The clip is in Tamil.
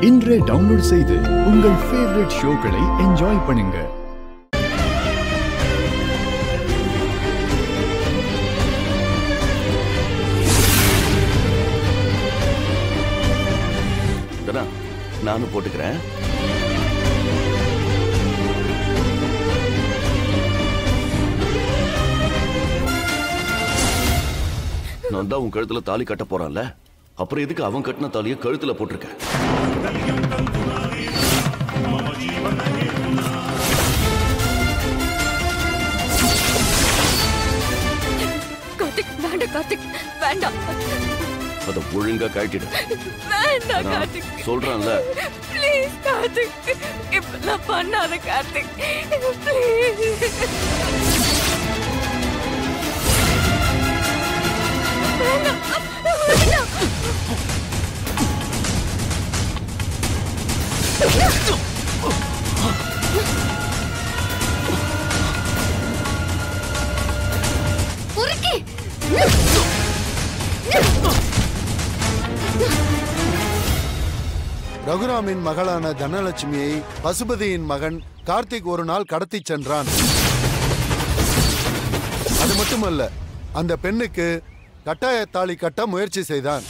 இன்றே டவுன்லோட் செய்து உங்கள் ஃபேவரட் ஷோக்களை என்ஜாய் பண்ணுங்க. நானும் போட்டுக்கிறேன். நான் தான் உன் கழுத்துல தாலி கட்ட போறான்ல, அப்புறம் எதுக்கு அவன் கட்டின தாலியை கழுத்துல போட்டிருக்க? கார்த்திக் வேண்டாம், கார்த்திக் வேண்டாம். அத ஒழுங்கா கழட்டிடு. வேண்டாம் கார்த்திக், சொல்றான்ல. ப்ளீஸ் கார்த்திக், இப்பெல்லாம் பண்ணாத கார்த்திக், ப்ளீஸ். வேண்டாம் வேண்டாம். பொறுக்கி ரகுராமின் மகளான தனலட்சுமியை பசுபதியின் மகன் கார்த்திக் ஒரு நாள் கடத்திச் சென்றான். அது மட்டுமல்ல, அந்த பெண்ணுக்கு கட்டாய தாலி கட்ட முயற்சி செய்தான்.